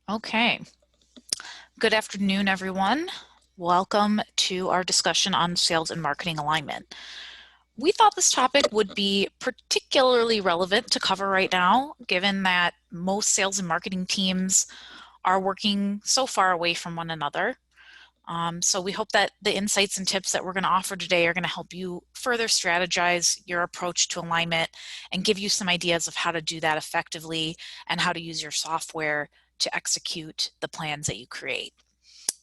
Okay. Good afternoon, everyone. Welcome to our discussion on sales and marketing alignment. We thought this topic would be particularly relevant to cover right now, given that most sales and marketing teams are working so far away from one another. So we hope that the insights and tips that we're going to offer today are going to help you further strategize your approach to alignment and give you some ideas of how to do that effectively and how to use your software to execute the plans that you create.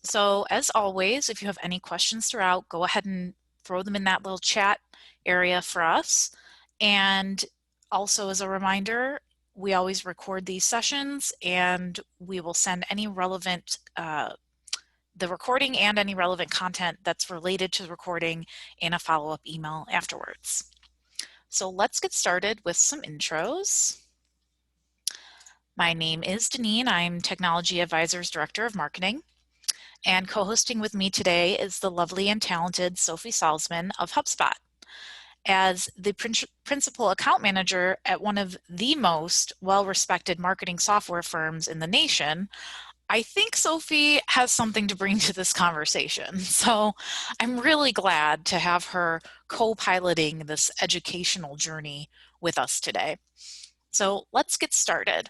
So as always, if you have any questions throughout, go ahead and throw them in that little chat area for us. And also as a reminder, we always record these sessions and we will send any relevant the recording and any relevant content that's related to the recording in a follow-up email afterwards. So let's get started with some intros. My name is Deneen. I'm Technology Advisors Director of Marketing. And co-hosting with me today is the lovely and talented Sophie Salzman of HubSpot. As the principal account manager at one of the most well-respected marketing software firms in the nation, I think Sophie has something to bring to this conversation. So I'm really glad to have her co-piloting this educational journey with us today. So let's get started.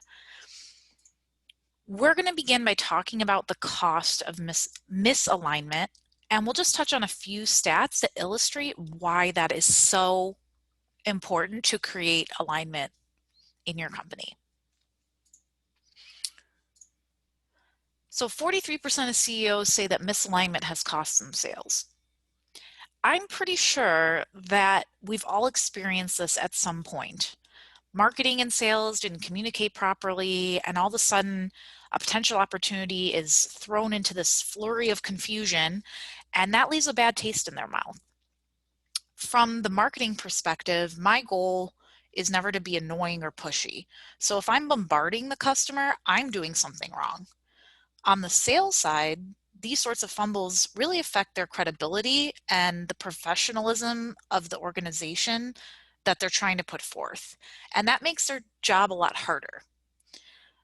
We're going to begin by talking about the cost of misalignment, and we'll just touch on a few stats to illustrate why that is so important to create alignment in your company. So 43% of CEOs say that misalignment has cost them sales. I'm pretty sure that we've all experienced this at some point. Marketing and sales didn't communicate properly, and all of a sudden a potential opportunity is thrown into this flurry of confusion, and that leaves a bad taste in their mouth. From the marketing perspective, my goal is never to be annoying or pushy. So if I'm bombarding the customer, I'm doing something wrong. On the sales side, these sorts of fumbles really affect their credibility and the professionalism of the organization that they're trying to put forth. And that makes their job a lot harder.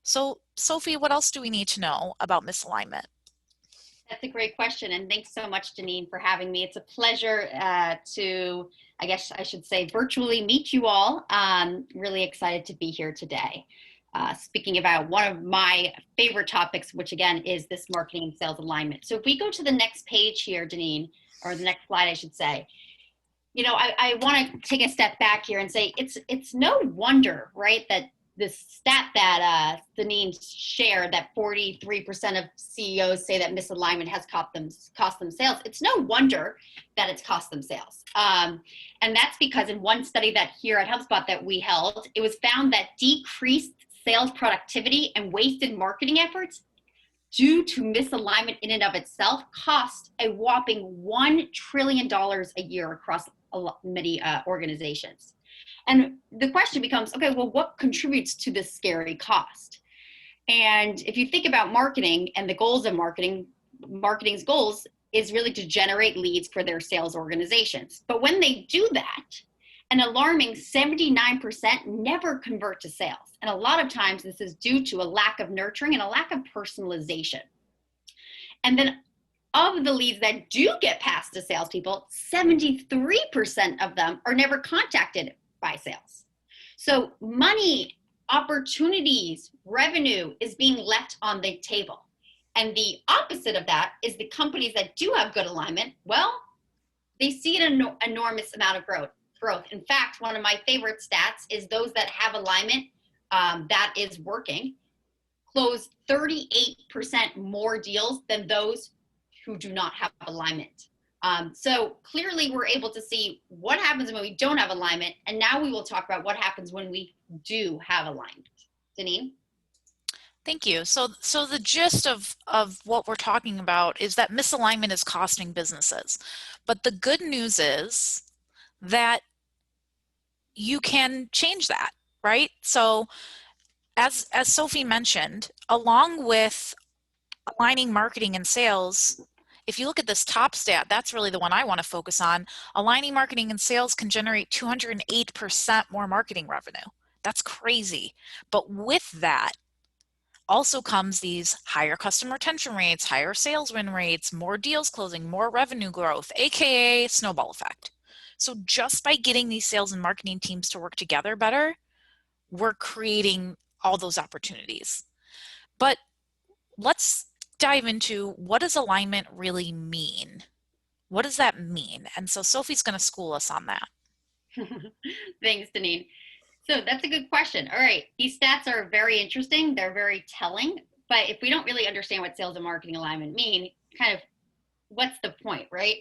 So, Sophie, what else do we need to know about misalignment? That's a great question. And thanks so much, Deneen, for having me. It's a pleasure to, I guess I should say, virtually meet you all. Really excited to be here today. Speaking about one of my favorite topics, which again is this marketing and sales alignment. So if we go to the next page here, Deneen, or the next slide, I should say, you know, I want to take a step back here and say it's no wonder, right, that this stat that Deneen shared, that 43% of CEOs say that misalignment has cost them sales. It's no wonder that it's cost them sales. And that's because in one study that here at HubSpot that we held, it was found that decreased sales productivity and wasted marketing efforts due to misalignment in and of itself cost a whopping $1 trillion a year across many organizations. And the question becomes, okay, well, what contributes to this scary cost? And if you think about marketing and the goals of marketing, marketing's goals is really to generate leads for their sales organizations. But when they do that, an alarming 79% never convert to sales. And a lot of times this is due to a lack of nurturing and a lack of personalization. And then of the leads that do get passed to salespeople, 73% of them are never contacted by sales. So money, opportunities, revenue is being left on the table. And the opposite of that is the companies that do have good alignment, well, they see an enormous amount of growth. In fact, one of my favorite stats is those that have alignment that is working close 38% more deals than those who do not have alignment. So clearly we're able to see what happens when we don't have alignment. And now we will talk about what happens when we do have alignment. Deneen? Thank you. So the gist of what we're talking about is that misalignment is costing businesses. But the good news is that you can change that, right? So as Sophie mentioned, along with aligning marketing and sales, if you look at this top stat, that's really the one I want to focus on. Aligning marketing and sales can generate 208% more marketing revenue. That's crazy. But with that, also comes these higher customer retention rates, higher sales win rates, more deals closing, more revenue growth, aka snowball effect. So just by getting these sales and marketing teams to work together better, we're creating all those opportunities. But let's dive into, what does alignment really mean? What does that mean? And so Sophie's going to school us on that. Thanks, Deneen. So that's a good question. All right, these stats are very interesting. They're very telling. But if we don't really understand what sales and marketing alignment mean, kind of what's the point, right?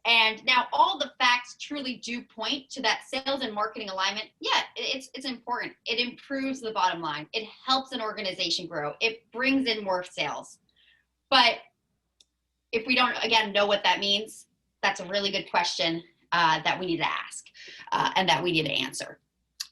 And now all the facts truly do point to that sales and marketing alignment. Yeah, it's important. It improves the bottom line. It helps an organization grow. It brings in more sales. But if we don't, again, know what that means, that's a really good question that we need to ask and that we need to answer.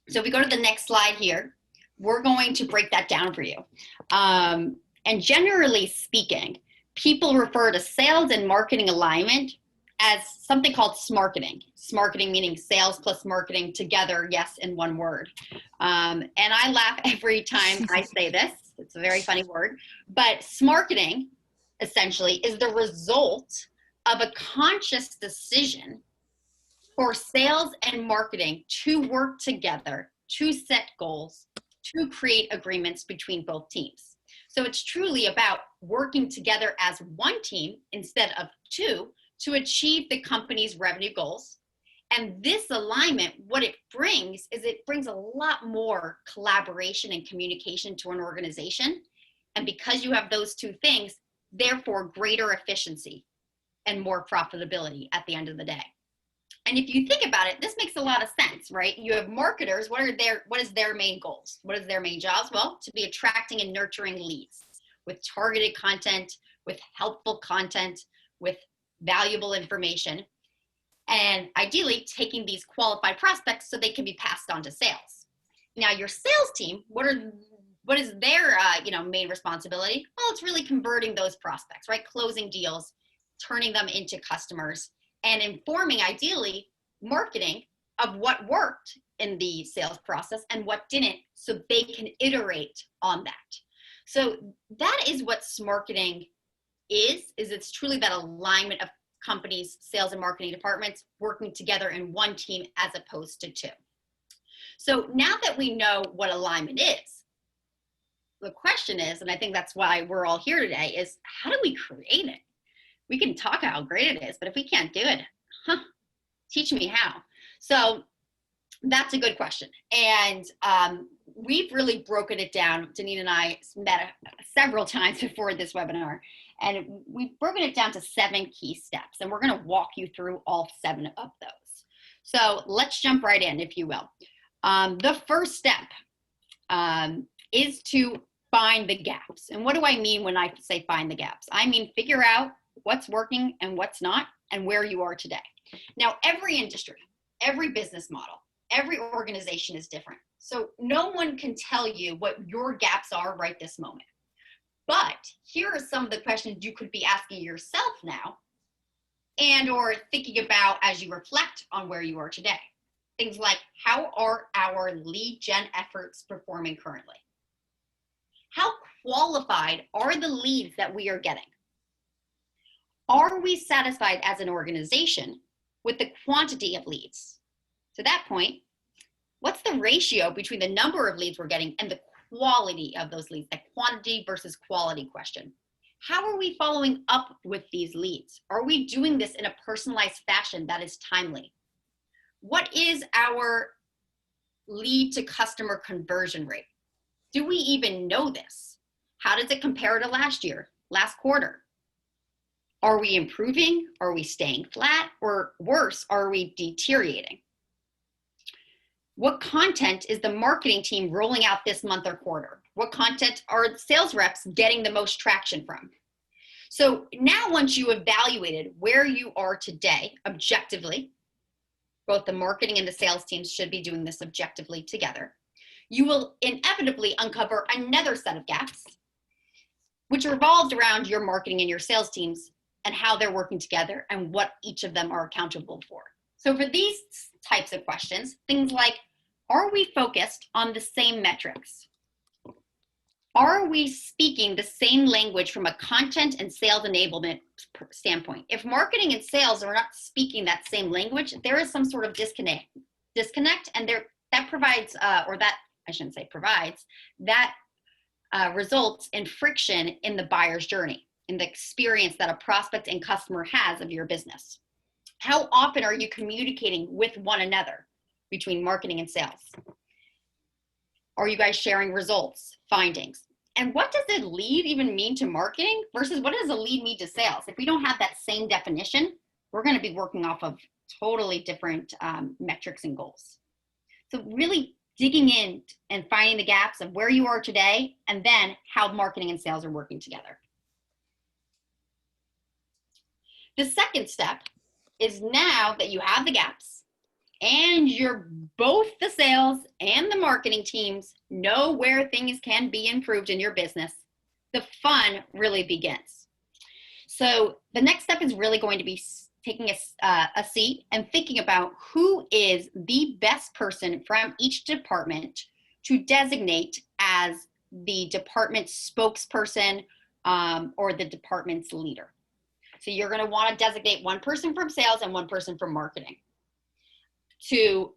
So if we go to the next slide here, we're going to break that down for you. And generally speaking, people refer to sales and marketing alignment as something called Smarketing. Smarketing meaning sales plus marketing together, yes, in one word. And I laugh every time I say this. It's a very funny word. But Smarketing, essentially, is the result of a conscious decision for sales and marketing to work together, to set goals, to create agreements between both teams. So it's truly about working together as one team instead of two to achieve the company's revenue goals. And this alignment, what it brings is it brings a lot more collaboration and communication to an organization. And because you have those two things, therefore greater efficiency and more profitability at the end of the day. And if you think about it, this makes a lot of sense, right? You have marketers. What is their main goals? What is their main jobs? Well, to be attracting and nurturing leads with targeted content, with helpful content, with valuable information, and ideally taking these qualified prospects so they can be passed on to sales. Now, your sales team, what is their main responsibility? Well, it's really converting those prospects, right? Closing deals, turning them into customers, and informing, ideally, marketing of what worked in the sales process and what didn't, so they can iterate on that. So that is what Smarketing is it's truly that alignment of companies' sales and marketing departments working together in one team as opposed to two. So now that we know what alignment is, the question is, and I think that's why we're all here today, is how do we create it? We can talk how great it is, but if we can't do it, teach me how. So that's a good question. And we've really broken it down. Deneen and I met several times before this webinar, and we've broken it down to 7 key steps. And we're going to walk you through all 7 of those. So let's jump right in, if you will. The first step is to find the gaps. And what do I mean when I say find the gaps? I mean figure out what's working and what's not, and where you are today. Now, every industry, every business model, every organization is different. So no one can tell you what your gaps are right this moment. But here are some of the questions you could be asking yourself now and or thinking about as you reflect on where you are today. Things like, how are our lead gen efforts performing currently? How qualified are the leads that we are getting? Are we satisfied as an organization with the quantity of leads? To that point, what's the ratio between the number of leads we're getting and the quality of those leads, that quantity versus quality question? How are we following up with these leads? Are we doing this in a personalized fashion that is timely? What is our lead to customer conversion rate? Do we even know this? How does it compare to last year, last quarter? Are we improving? Are we staying flat? Or worse, are we deteriorating? What content is the marketing team rolling out this month or quarter? What content are sales reps getting the most traction from? So now, once you evaluated where you are today objectively, both the marketing and the sales teams should be doing this objectively together, you will inevitably uncover another set of gaps, which revolved around your marketing and your sales teams and how they're working together and what each of them are accountable for. So for these types of questions, things like, are we focused on the same metrics? Are we speaking the same language from a content and sales enablement standpoint? If marketing and sales are not speaking that same language, there is some sort of disconnect, and that provides, or that I shouldn't say provides, that results in friction in the buyer's journey, in the experience that a prospect and customer has of your business. How often are you communicating with one another between marketing and sales? Are you guys sharing results, findings? And what does a lead even mean to marketing versus what does a lead mean to sales? If we don't have that same definition, we're going to be working off of totally different metrics and goals. So really digging in and finding the gaps of where you are today and then how marketing and sales are working together. The second step is now that you have the gaps and you're both the sales and the marketing teams know where things can be improved in your business, the fun really begins. So the next step is really going to be taking a seat and thinking about who is the best person from each department to designate as the department's spokesperson or the department's leader. So you're going to want to designate one person from sales and one person from marketing to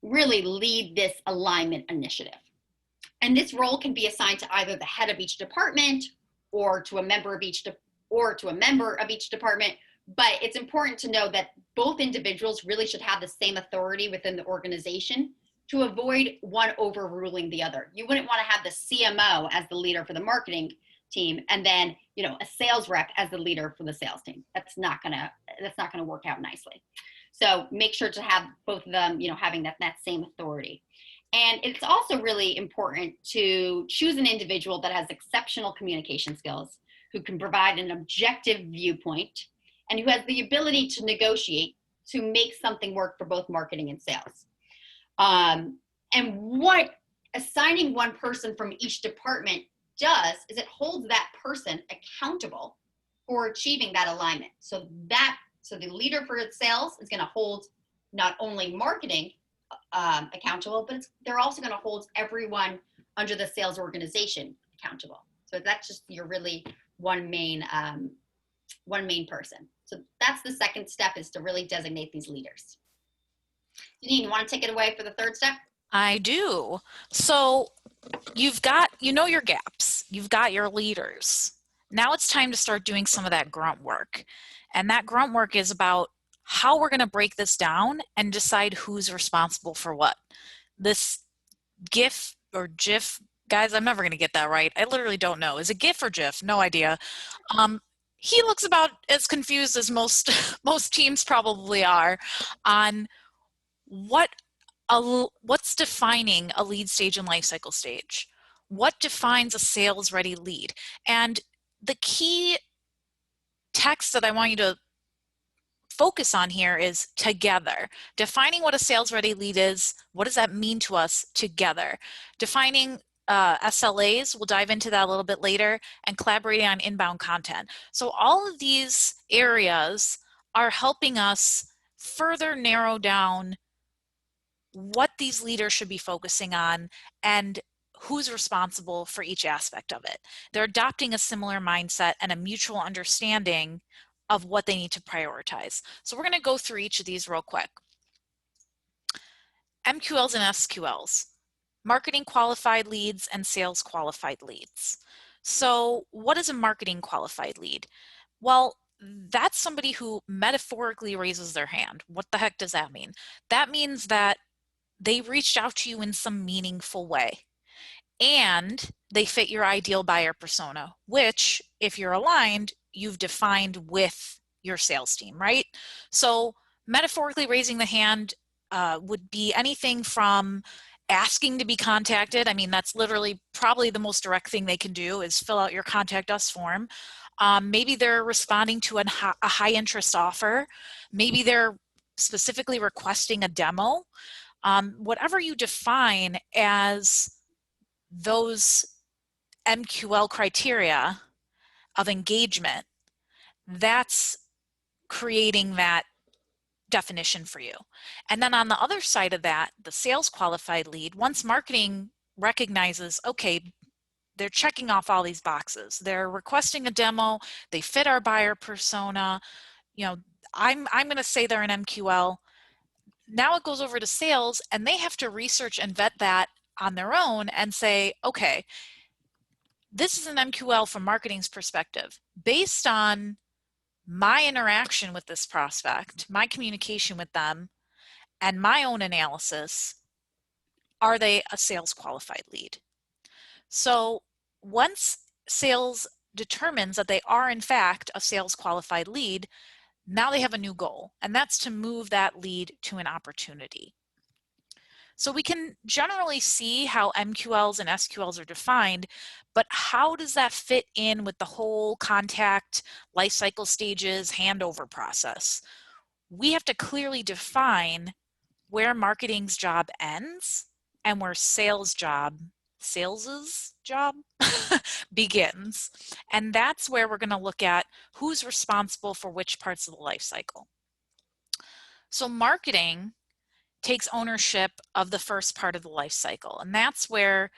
really lead this alignment initiative. And this role can be assigned to either the head of each department or to a member of each department. But it's important to know that both individuals really should have the same authority within the organization to avoid one overruling the other. You wouldn't want to have the CMO as the leader for the marketing team and then, a sales rep as the leader for the sales team. That's not gonna work out nicely. So make sure to have both of them, having that same authority. And it's also really important to choose an individual that has exceptional communication skills, who can provide an objective viewpoint, and who has the ability to negotiate to make something work for both marketing and sales. And what assigning one person from each department does is it holds that person accountable for achieving that alignment. So the leader for sales is going to hold not only marketing accountable, but they're also going to hold everyone under the sales organization accountable. So that's just your really one main person. So that's the second step, is to really designate these leaders. Janine, you want to take it away for the third step? I do. So you've got, your gaps, you've got your leaders. Now it's time to start doing some of that grunt work. And that grunt work is about how we're going to break this down and decide who's responsible for what. This GIF or GIF, guys, I'm never going to get that right. I literally don't know. Is it GIF or GIF? No idea. He looks about as confused as most teams probably are on what's defining a lead stage and lifecycle stage. What defines a sales ready lead? And the key text that I want you to focus on here is together. Defining what a sales ready lead is, what does that mean to us together? Defining SLAs, we'll dive into that a little bit later, and collaborating on inbound content. So all of these areas are helping us further narrow down what these leaders should be focusing on and who's responsible for each aspect of it. They're adopting a similar mindset and a mutual understanding of what they need to prioritize. So we're going to go through each of these real quick. MQLs and SQLs, marketing qualified leads and sales qualified leads. So what is a marketing qualified lead? Well, that's somebody who metaphorically raises their hand. What the heck does that mean? That means that they reached out to you in some meaningful way and they fit your ideal buyer persona, which, if you're aligned, you've defined with your sales team, right? So metaphorically raising the hand would be anything from asking to be contacted. I mean, that's literally probably the most direct thing they can do, is fill out your contact us form. Maybe they're responding to a high interest offer. Maybe they're specifically requesting a demo. Whatever you define as those MQL criteria of engagement, that's creating that definition for you. And then on the other side of that, the sales qualified lead, once marketing recognizes, okay, they're checking off all these boxes. They're requesting a demo, they fit our buyer persona. You know, I'm going to say they're an MQL. Now it goes over to sales and they have to research and vet that on their own and say, okay, this is an MQL from marketing's perspective. Based on my interaction with this prospect, my communication with them, and my own analysis, are they a sales qualified lead? So once sales determines that they are in fact a sales qualified lead, now they have a new goal, and that's to move that lead to an opportunity. So we can generally see how MQLs and SQLs are defined, but how does that fit in with the whole contact lifecycle stages handover process? We have to clearly define where marketing's job ends and where sales's job begins. And that's where we're going to look at who's responsible for which parts of the life cycle. So marketing takes ownership of the first part of the life cycle, and that's where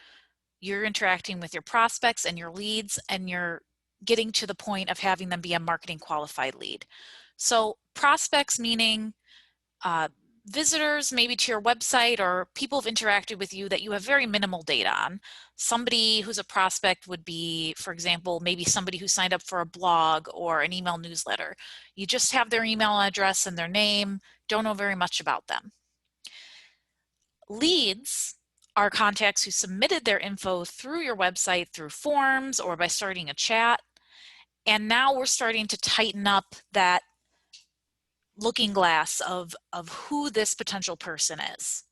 you're interacting with your prospects and your leads, and you're getting to the point of having them be a marketing qualified lead. So prospects meaning visitors maybe to your website or people have interacted with you that you have very minimal data on. Somebody who's a prospect would be, for example, maybe somebody who signed up for a blog or an email newsletter. You just have their email address and their name, don't know very much about them. Leads are contacts who submitted their info through your website through forms or by starting a chat. And now we're starting to tighten up that looking glass of who this potential person is.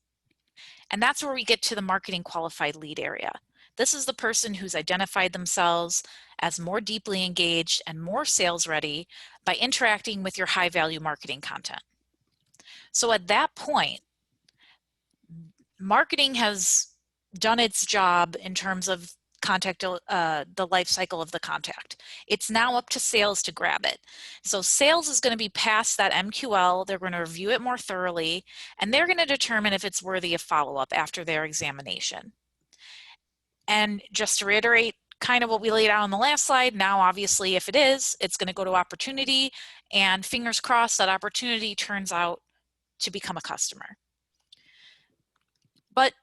And that's where we get to the marketing qualified lead area. This is the person who's identified themselves as more deeply engaged and more sales ready by interacting with your high value marketing content. So at that point, marketing has done its job in terms of the life cycle of the contact. It's now up to sales to grab it. So sales is going to be past that MQL. They're going to review it more thoroughly, and they're going to determine if it's worthy of follow-up after their examination. And just to reiterate kind of what we laid out on the last slide, now obviously if it is, it's going to go to opportunity, and fingers crossed that opportunity turns out to become a customer. But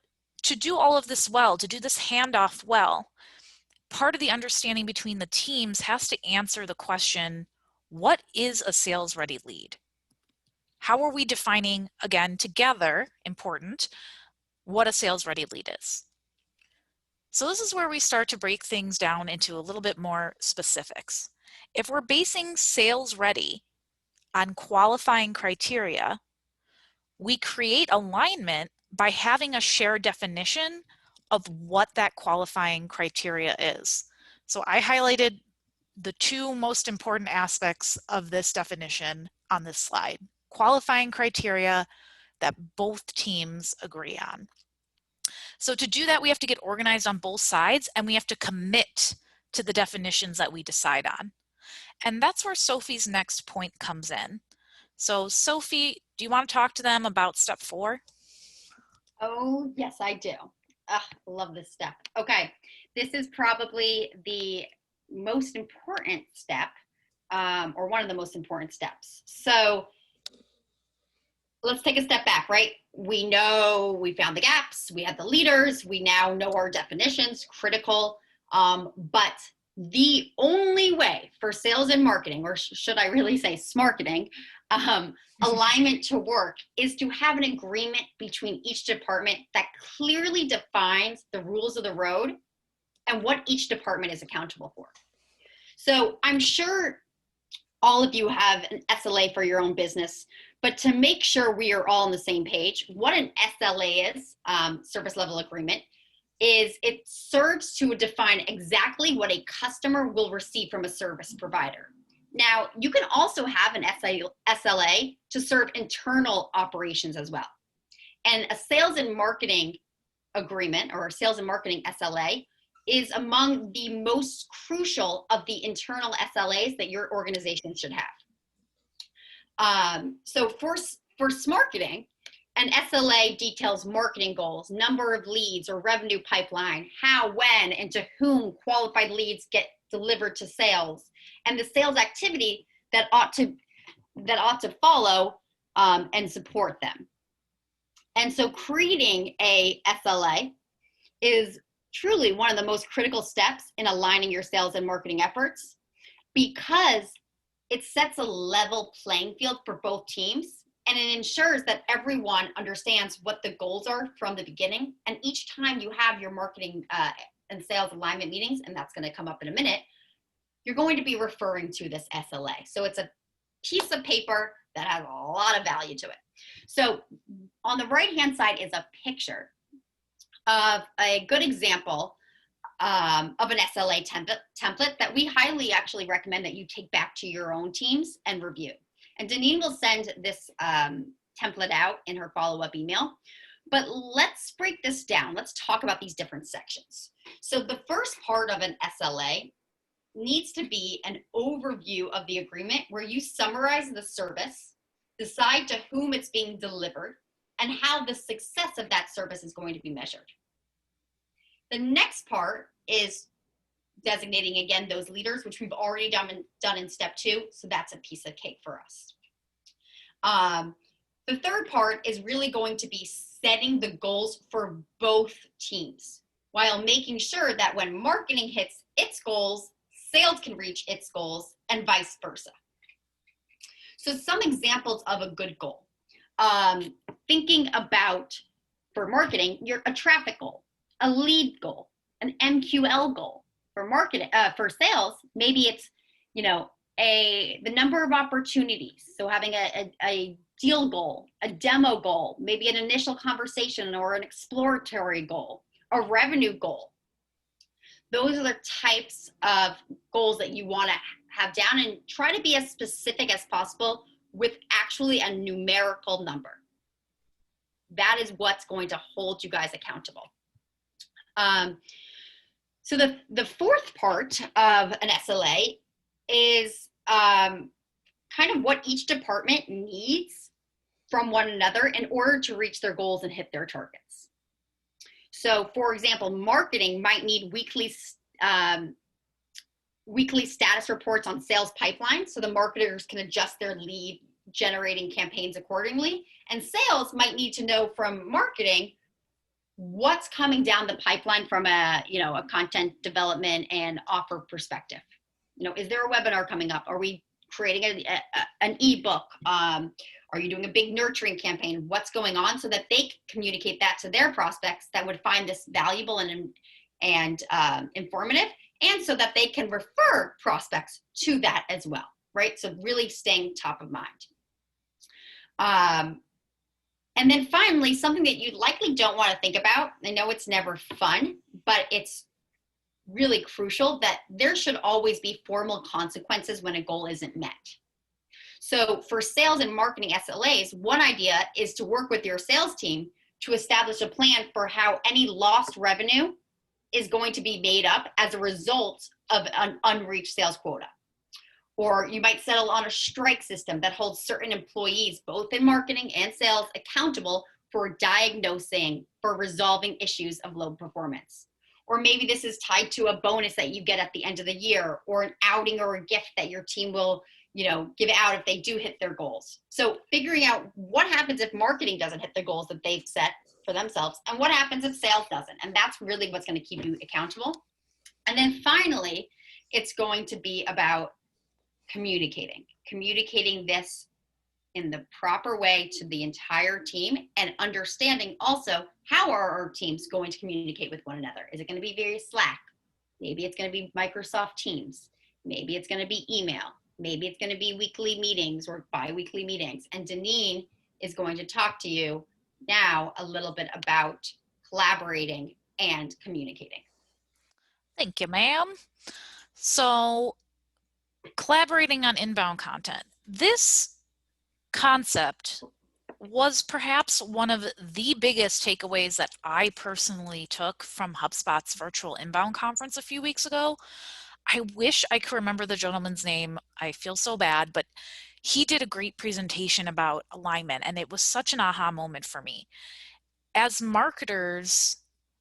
to do all of this well, to do this handoff well, part of the understanding between the teams has to answer the question, what is a sales-ready lead? How are we defining, again, together, important, what a sales-ready lead is? So this is where we start to break things down into a little bit more specifics. If we're basing sales-ready on qualifying criteria, we create alignment by having a shared definition of what that qualifying criteria is. So I highlighted the two most important aspects of this definition on this slide. Qualifying criteria that both teams agree on. So to do that, we have to get organized on both sides, and we have to commit to the definitions that we decide on. And that's where Sophie's next point comes in. So Sophie, do you want to talk to them about step 4? Oh, yes, I do. Love this step. Okay, this is probably the most important step, or one of the most important steps. So let's take a step back, right? We know we found the gaps, we had the leaders, we now know our definitions, critical, but the only way for sales and marketing, or should I really say smarketing, alignment to work is to have an agreement between each department that clearly defines the rules of the road and what each department is accountable for. So I'm sure all of you have an SLA for your own business, but to make sure we are all on the same page, what an SLA is, service level agreement, is it serves to define exactly what a customer will receive from a service provider. Now, you can also have an SLA to serve internal operations as well. And a sales and marketing agreement, or a sales and marketing SLA, is among the most crucial of the internal SLAs that your organization should have. So for Smarketing, an SLA details marketing goals, number of leads or revenue pipeline, how, when, and to whom qualified leads get delivered to sales, and the sales activity that ought to follow and support them. And so creating a SLA is truly one of the most critical steps in aligning your sales and marketing efforts, because it sets a level playing field for both teams, and it ensures that everyone understands what the goals are from the beginning. And each time you have your marketing and sales alignment meetings, and that's going to come up in a minute, you're going to be referring to this SLA. So it's a piece of paper that has a lot of value to it. So on the right-hand side is a picture of a good example of an SLA template that we highly actually recommend that you take back to your own teams and review. And Deneen will send this template out in her follow-up email. But let's break this down. Let's talk about these different sections. So the first part of an SLA needs to be an overview of the agreement, where you summarize the service, decide to whom it's being delivered, and how the success of that service is going to be measured. The next part is designating, again, those leaders, which we've already done in step 2. So that's a piece of cake for us. The third part is really going to be setting the goals for both teams, while making sure that when marketing hits its goals, sales can reach its goals, and vice versa. So some examples of a good goal. Thinking about, for marketing, a traffic goal, a lead goal, an MQL goal. For marketing, for sales, maybe it's, the number of opportunities. So having a deal goal, a demo goal, maybe an initial conversation or an exploratory goal, a revenue goal. Those are the types of goals that you want to have down, and try to be as specific as possible with actually a numerical number. That is what's going to hold you guys accountable. So the fourth part of an SLA is kind of what each department needs from one another in order to reach their goals and hit their targets. So for example, marketing might need weekly status reports on sales pipelines, so the marketers can adjust their lead generating campaigns accordingly. And sales might need to know from marketing what's coming down the pipeline from a content development and offer perspective. Is there a webinar coming up? Are we creating an ebook? Are you doing a big nurturing campaign? What's going on, so that they communicate that to their prospects that would find this valuable and informative, and so that they can refer prospects to that as well, right? So really staying top of mind. And then finally, something that you likely don't want to think about, I know it's never fun, but it's really crucial, that there should always be formal consequences when a goal isn't met. So for sales and marketing SLAs, one idea is to work with your sales team to establish a plan for how any lost revenue is going to be made up as a result of an unreached sales quota. Or you might settle on a strike system that holds certain employees, both in marketing and sales, accountable for diagnosing, for resolving issues of low performance. Or maybe this is tied to a bonus that you get at the end of the year, or an outing or a gift that your team will, give out if they do hit their goals. So figuring out what happens if marketing doesn't hit the goals that they've set for themselves, and what happens if sales doesn't. And that's really what's going to keep you accountable. And then finally, it's going to be about communicating this in the proper way to the entire team, and understanding also how are our teams going to communicate with one another. Is it going to be very Slack? Maybe it's going to be Microsoft Teams. Maybe it's going to be email. Maybe it's going to be weekly meetings or bi-weekly meetings. And Deneen is going to talk to you now a little bit about collaborating and communicating. Thank you, ma'am. So collaborating on inbound content. This concept was perhaps one of the biggest takeaways that I personally took from HubSpot's virtual inbound conference a few weeks ago. I wish I could remember the gentleman's name. I feel so bad, but he did a great presentation about alignment, and it was such an aha moment for me. As marketers,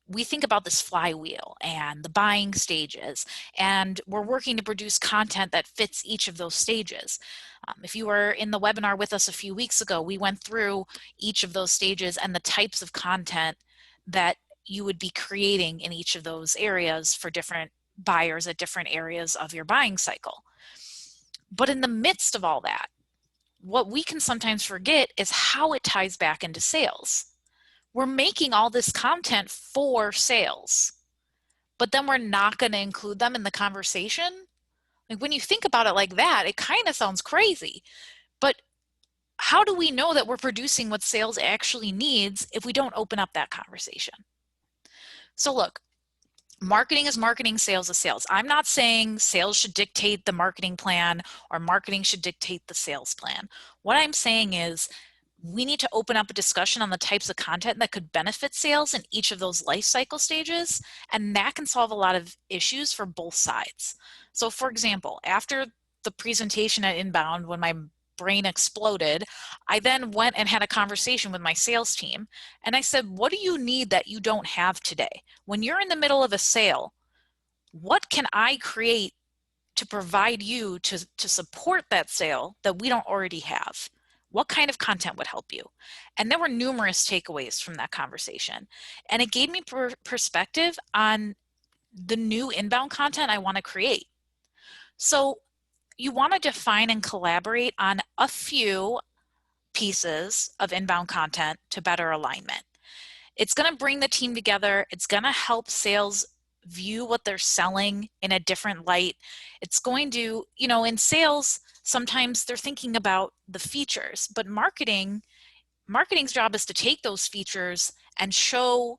we think about this flywheel and the buying stages, and we're working to produce content that fits each of those stages. If you were in the webinar with us a few weeks ago, we went through each of those stages and the types of content that you would be creating in each of those areas for different buyers at different areas of your buying cycle. But in the midst of all that, what we can sometimes forget is how it ties back into sales. We're making all this content for sales, but then we're not going to include them in the conversation. Like when you think about it like that, it kind of sounds crazy. But how do we know that we're producing what sales actually needs if we don't open up that conversation? So look, marketing is marketing, sales is sales. I'm not saying sales should dictate the marketing plan or marketing should dictate the sales plan. What I'm saying is we need to open up a discussion on the types of content that could benefit sales in each of those life cycle stages, and that can solve a lot of issues for both sides. So for example, after the presentation at Inbound, when my brain exploded, I then went and had a conversation with my sales team, and I said, what do you need that you don't have today? When you're in the middle of a sale, what can I create to provide you to support that sale that we don't already have? What kind of content would help you? And there were numerous takeaways from that conversation. And it gave me perspective on the new inbound content I want to create. So you want to define and collaborate on a few pieces of inbound content to better alignment. It's going to bring the team together. It's going to help sales view what they're selling in a different light. It's going to, in sales, sometimes they're thinking about the features, but marketing's job is to take those features and show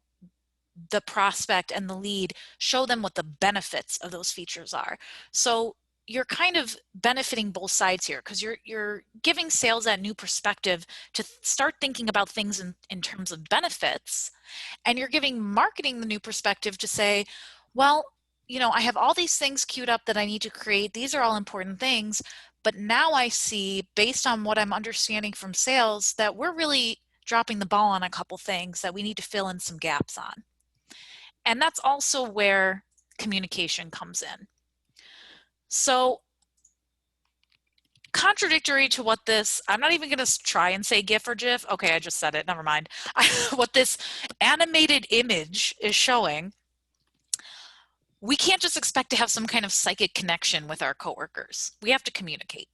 the prospect and the lead, show them what the benefits of those features are. So you're kind of benefiting both sides here because you're giving sales that new perspective to start thinking about things in terms of benefits, and you're giving marketing the new perspective to say, well, I have all these things queued up that I need to create. These are all important things, but now I see, based on what I'm understanding from sales, that we're really dropping the ball on a couple things that we need to fill in some gaps on. And that's also where communication comes in. So contradictory to what this, I'm not even going to try and say GIF or GIF. Okay, I just said it. Never mind. What this animated image is showing, we can't just expect to have some kind of psychic connection with our coworkers. We have to communicate.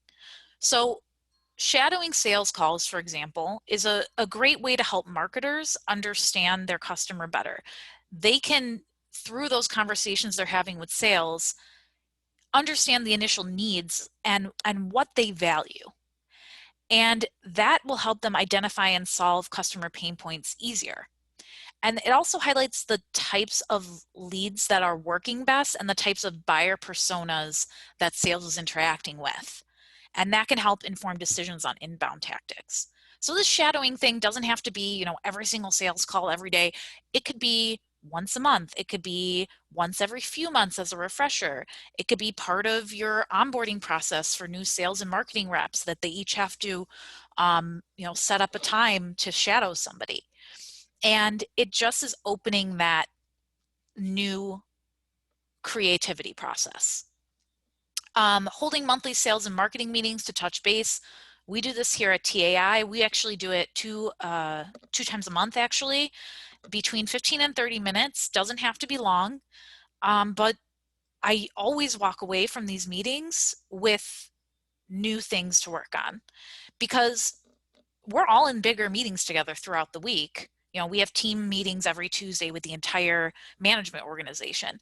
So shadowing sales calls, for example, is a great way to help marketers understand their customer better. They can, through those conversations they're having with sales, understand the initial needs and what they value. And that will help them identify and solve customer pain points easier. And it also highlights the types of leads that are working best and the types of buyer personas that sales is interacting with. And that can help inform decisions on inbound tactics. So this shadowing thing doesn't have to be, every single sales call every day. It could be once a month. It could be once every few months as a refresher. It could be part of your onboarding process for new sales and marketing reps that they each have to, set up a time to shadow somebody. And it just is opening that new creativity process. Holding monthly sales and marketing meetings to touch base. We do this here at TAI. We actually do it two times a month, actually, between 15 and 30 minutes. Doesn't have to be long, but I always walk away from these meetings with new things to work on because we're all in bigger meetings together throughout the week. We have team meetings every Tuesday with the entire management organization.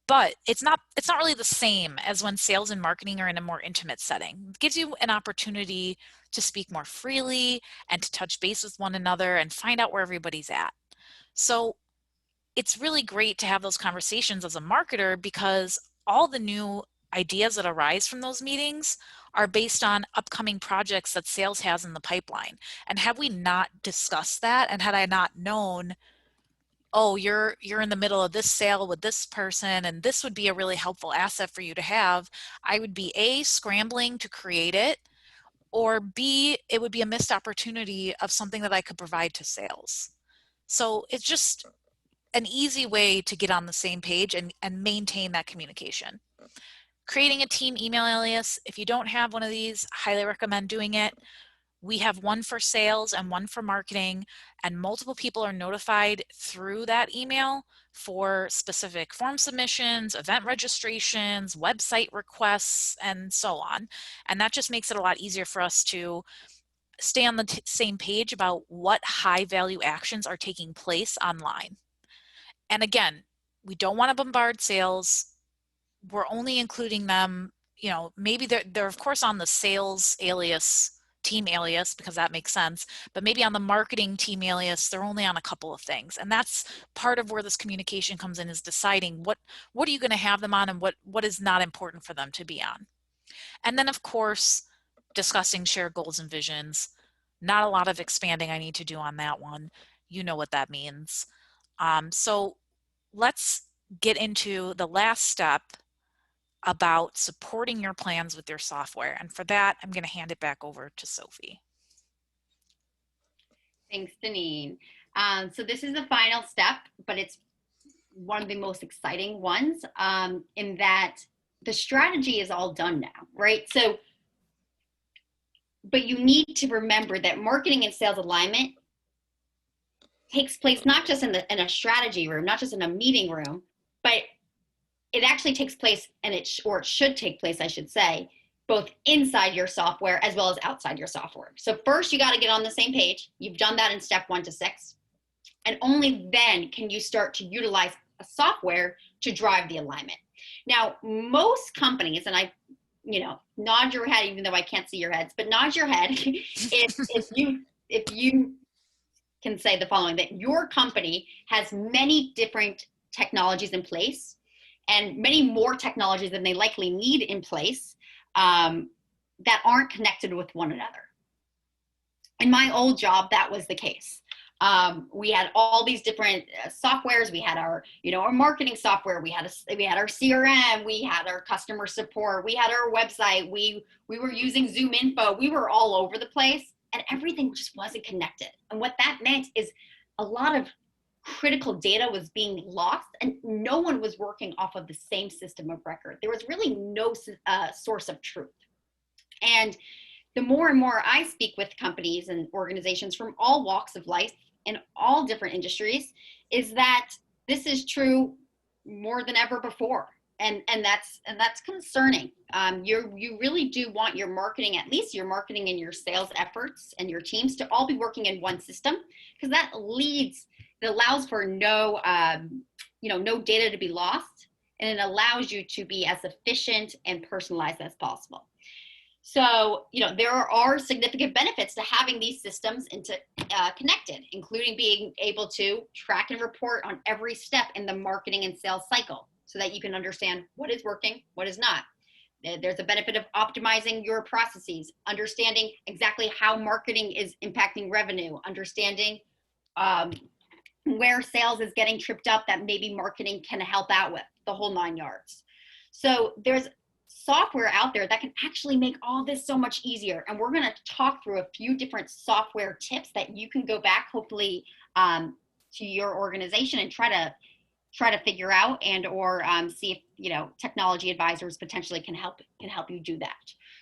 But it's not really the same as when sales and marketing are in a more intimate setting. It gives you an opportunity to speak more freely and to touch base with one another and find out where everybody's at. So it's really great to have those conversations as a marketer because all the new ideas that arise from those meetings are based on upcoming projects that sales has in the pipeline. And have we not discussed that, and had I not known, oh, you're in the middle of this sale with this person, and this would be a really helpful asset for you to have, I would be A, scrambling to create it, or B, it would be a missed opportunity of something that I could provide to sales. So it's just an easy way to get on the same page and maintain that communication. Creating a team email alias, if you don't have one of these, highly recommend doing it. We have one for sales and one for marketing, and multiple people are notified through that email for specific form submissions, event registrations, website requests, and so on. And that just makes it a lot easier for us to stay on the same page about what high value actions are taking place online. And again, we don't want to bombard sales. We're only including them, maybe they're of course on the sales alias, team alias, because that makes sense, but maybe on the marketing team alias, they're only on a couple of things. And that's part of where this communication comes in, is deciding what are you going to have them on and what is not important for them to be on. And then of course, discussing shared goals and visions. Not a lot of expanding I need to do on that one. You know what that means. So let's get into the last step about supporting your plans with your software. And for that, I'm going to hand it back over to Sophie. Thanks, Deneen. So this is the final step, but it's one of the most exciting ones, in that the strategy is all done now, right? So, but you need to remember that marketing and sales alignment takes place not just in a strategy room, not just in a meeting room, but it actually takes place, and it should take place, I should say, both inside your software as well as outside your software. So first, you got to get on the same page. You've done that in step 1 to 6. And only then can you start to utilize a software to drive the alignment. Now, most companies, and nod your head, even though I can't see your heads, but nod your head if you can say the following, that your company has many different technologies in place, and many more technologies than they likely need in place, that aren't connected with one another. In my old job, that was the case. We had all these different softwares. We had our marketing software. We had our CRM. We had our customer support. We had our website. We were using Zoom Info. We were all over the place, and everything just wasn't connected. And what that meant is a lot of critical data was being lost, and no one was working off of the same system of record. There was really no source of truth. And the more and more I speak with companies and organizations from all walks of life in all different industries, is that this is true more than ever before. And that's concerning. You really do want your marketing, at least your marketing and your sales efforts and your teams, to all be working in one system, because that allows for no data to be lost, and it allows you to be as efficient and personalized as possible. So, there are significant benefits to having these systems connected, including being able to track and report on every step in the marketing and sales cycle, so that you can understand what is working, what is not. There's a benefit of optimizing your processes, understanding exactly how marketing is impacting revenue, understanding where sales is getting tripped up that maybe marketing can help out with, the whole 9 yards. So there's software out there that can actually make all this so much easier. And we're going to talk through a few different software tips that you can go back, hopefully, to your organization and try to figure out, and or see if technology advisors potentially can help you do that.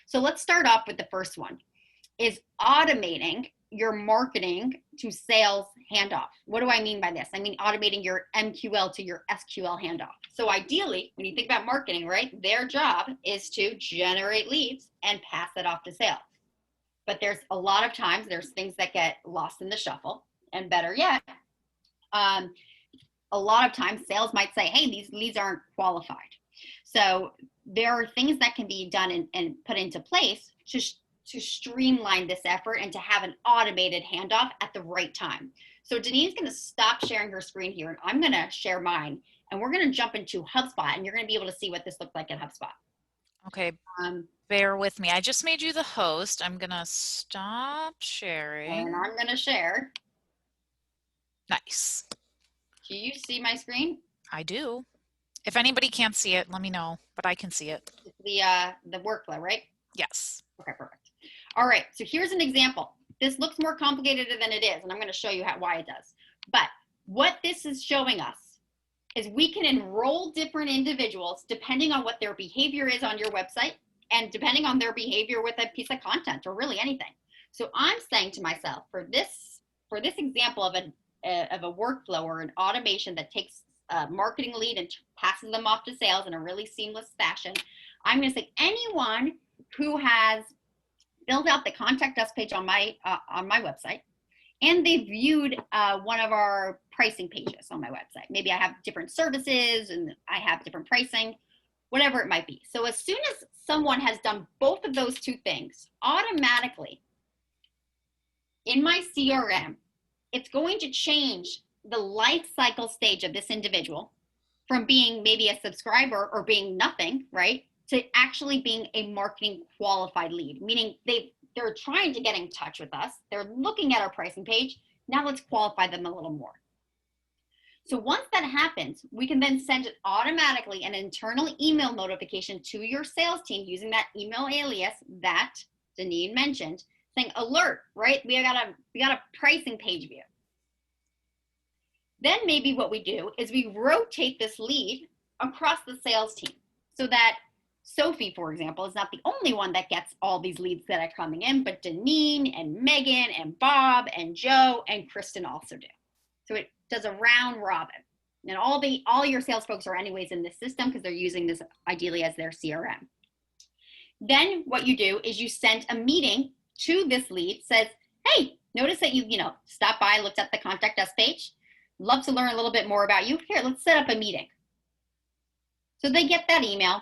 So let's start off with the first one, is automating your marketing to sales handoff. What do I mean by this? I mean automating your MQL to your SQL handoff. So ideally, when you think about marketing, right, their job is to generate leads and pass that off to sales. But there's a lot of times there's things that get lost in the shuffle, and better yet, a lot of times sales might say, hey, these leads aren't qualified. So there are things that can be done and put into place to streamline this effort and to have an automated handoff at the right time. So Deneen's going to stop sharing her screen here, and I'm going to share mine, and we're going to jump into HubSpot, and you're going to be able to see what this looks like in HubSpot. Okay, bear with me. I just made you the host. I'm going to stop sharing. And I'm going to share. Nice. Do you see my screen? I do. If anybody can't see it, let me know, but I can see it. It's the workflow, right? Yes. Okay, perfect. All right, so here's an example. This looks more complicated than it is, and I'm going to show you why it does. But what this is showing us is we can enroll different individuals depending on what their behavior is on your website and depending on their behavior with a piece of content or really anything. So I'm saying to myself, for this example of a workflow or an automation that takes a marketing lead and passes them off to sales in a really seamless fashion, I'm going to say anyone who has filled out the contact us page on my website and they viewed one of our pricing pages on my website. Maybe I have different services and I have different pricing, whatever it might be. So as soon as someone has done both of those two things, automatically in my CRM, it's going to change the life cycle stage of this individual from being maybe a subscriber or being nothing, right, to actually being a marketing qualified lead, meaning they're trying to get in touch with us. They're looking at our pricing page. Now let's qualify them a little more. So once that happens, we can then send it automatically an internal email notification to your sales team using that email alias that Deneen mentioned, saying alert, right? We got a pricing page view. Then maybe what we do is we rotate this lead across the sales team so that Sophie, for example, is not the only one that gets all these leads that are coming in, but Deneen and Megan and Bob and Joe and Kristen also do. So it does a round robin. And all your sales folks are anyways in this system because they're using this ideally as their CRM. Then what you do is you send a meeting to this lead, says, hey, notice that you stopped by, looked at the contact us page. Love to learn a little bit more about you. Here, let's set up a meeting. So they get that email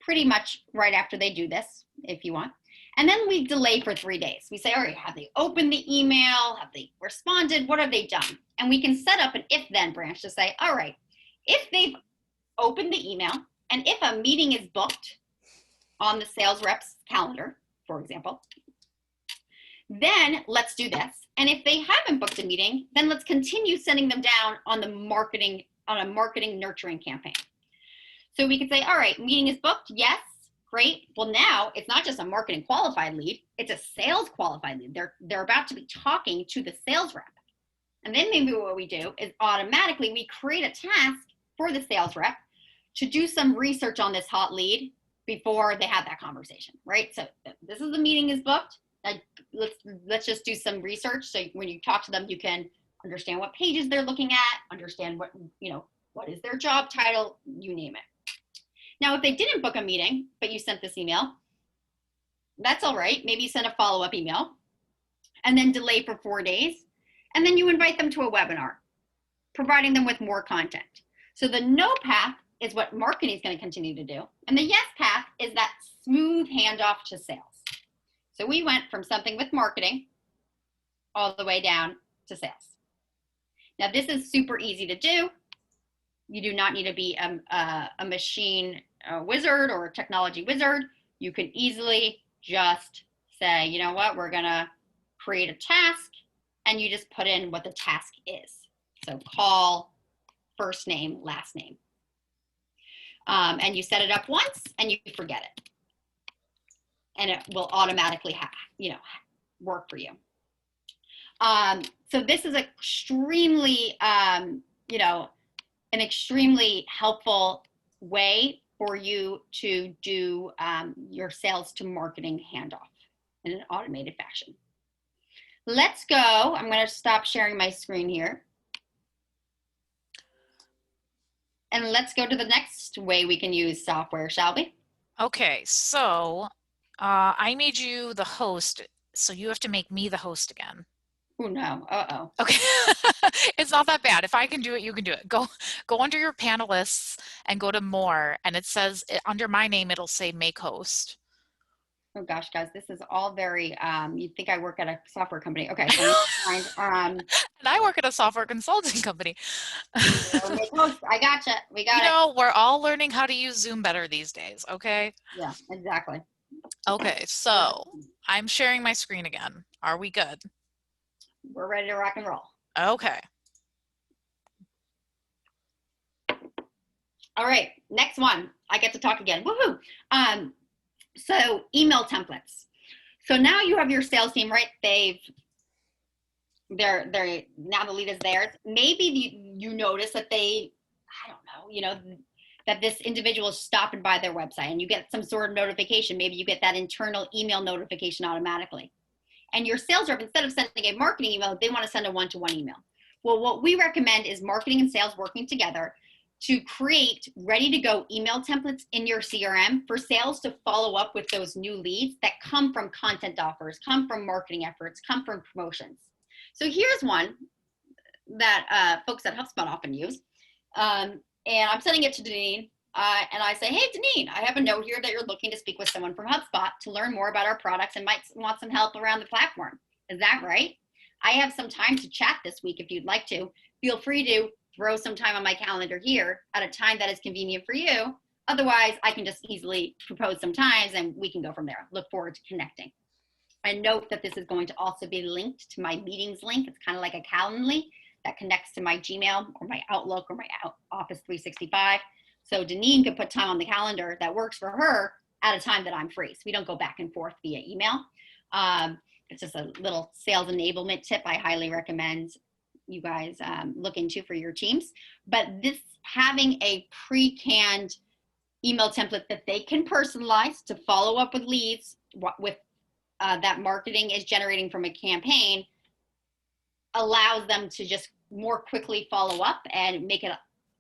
pretty much right after they do this, if you want. And then we delay for 3 days. We say, all right, have they opened the email? Have they responded? What have they done? And we can set up an if-then branch to say, all right, if they've opened the email and if a meeting is booked on the sales rep's calendar, for example, then let's do this. And if they haven't booked a meeting, then let's continue sending them down on a marketing nurturing campaign. So we could say, all right, meeting is booked. Yes, great. Well, now it's not just a marketing qualified lead, it's a sales qualified lead. They're about to be talking to the sales rep. And then maybe what we do is automatically we create a task for the sales rep to do some research on this hot lead before they have that conversation, right? So this is the meeting is booked. Let's just do some research. So when you talk to them, you can understand what pages they're looking at, understand what is their job title, you name it. Now, if they didn't book a meeting, but you sent this email, that's all right. Maybe you send a follow-up email and then delay for 4 days. And then you invite them to a webinar, providing them with more content. So the no path is what marketing is going to continue to do. And the yes path is that smooth handoff to sales. So we went from something with marketing all the way down to sales. Now, this is super easy to do. You do not need to be a machine wizard or a technology wizard. You can easily just say, you know what, we're going to create a task, and you just put in what the task is. So call, first name, last name. And you set it up once, and you forget it. And it will automatically work for you. So this is extremely, an extremely helpful way for you to do your sales to marketing handoff in an automated fashion. Let's go. I'm going to stop sharing my screen here. And let's go to the next way we can use software, shall we? Okay, so I made you the host, so you have to make me the host again. Oh no, uh-oh. Okay, it's not that bad. If I can do it, you can do it. Go under your panelists and go to more, and it says under my name, it'll say make host. Oh gosh, guys, this is all very, you'd think I work at a software company. Okay, so and I work at a software consulting company. make host. I gotcha. We got it. We're all learning how to use Zoom better these days, okay? Yeah, exactly. Okay, so I'm sharing my screen again. Are we good? We're ready to rock and roll. Okay. All right, next one. I get to talk again. Woohoo! So email templates. So now you have your sales team, right? They're now the lead is theirs. Maybe you notice that I don't know, that this individual is stopping by their website and you get some sort of notification. Maybe you get that internal email notification automatically. And your sales rep, instead of sending a marketing email, they want to send a one-to-one email. Well, what we recommend is marketing and sales working together to create ready-to-go email templates in your CRM for sales to follow up with those new leads that come from content offers, come from marketing efforts, come from promotions. So here's one that folks at HubSpot often use. And I'm sending it to Deneen. And I say, hey, Deneen, I have a note here that you're looking to speak with someone from HubSpot to learn more about our products and might want some help around the platform. Is that right? I have some time to chat this week if you'd like to. Feel free to throw some time on my calendar here at a time that is convenient for you. Otherwise, I can just easily propose some times and we can go from there. Look forward to connecting. And note that this is going to also be linked to my meetings link. It's kind of like a Calendly that connects to my Gmail or my Outlook or my Office 365. So Deneen can put time on the calendar that works for her at a time that I'm free. So we don't go back and forth via email. It's just a little sales enablement tip I highly recommend you guys look into for your teams. But this having a pre-canned email template that they can personalize to follow up with leads with that marketing is generating from a campaign allows them to just more quickly follow up and make it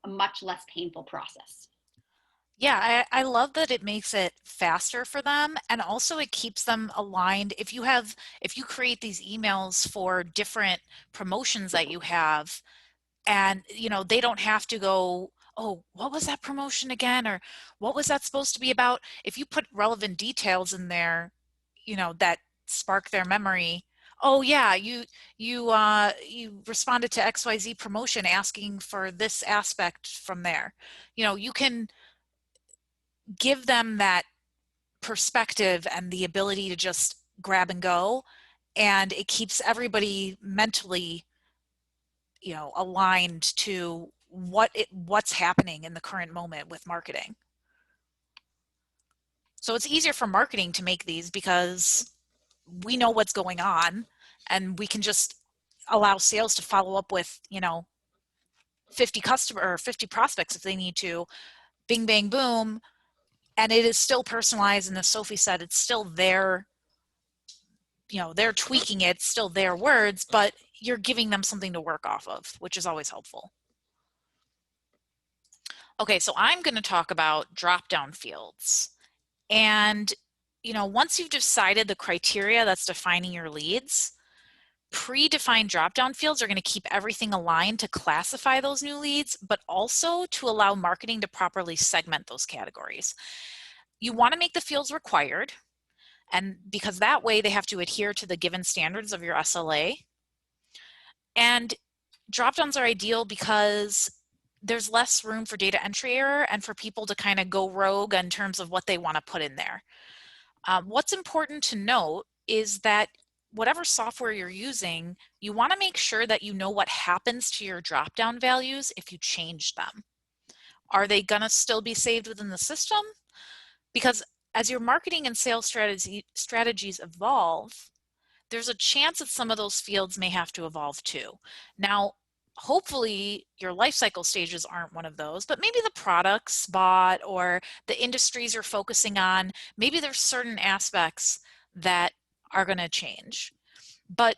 a much less painful process. Yeah, I love that it makes it faster for them, and also it keeps them aligned. If you create these emails for different promotions that you have, and they don't have to go, oh, what was that promotion again, or what was that supposed to be about? If you put relevant details in there, that spark their memory. Oh yeah, you responded to XYZ promotion asking for this aspect from there. You can give them that perspective and the ability to just grab and go, and it keeps everybody mentally aligned to what's happening in the current moment with marketing. So it's easier for marketing to make these because we know what's going on, and we can just allow sales to follow up with 50 customer or 50 prospects if they need to. Bing bang boom. And it is still personalized, and as Sophie said, it's still their, they're tweaking it, still their words, but you're giving them something to work off of, which is always helpful. Okay, so I'm going to talk about drop-down fields. And, once you've decided the criteria that's defining your leads, predefined drop-down fields are going to keep everything aligned to classify those new leads, but also to allow marketing to properly segment those categories. You want to make the fields required, and because that way they have to adhere to the given standards of your SLA. And drop-downs are ideal because there's less room for data entry error and for people to kind of go rogue in terms of what they want to put in there. What's important to note is that whatever software you're using, you want to make sure that you know what happens to your drop-down values if you change them. Are they going to still be saved within the system? Because as your marketing and sales strategies evolve, there's a chance that some of those fields may have to evolve too. Now, hopefully your life cycle stages aren't one of those, but maybe the products bought or the industries you're focusing on, maybe there's certain aspects that are going to change. But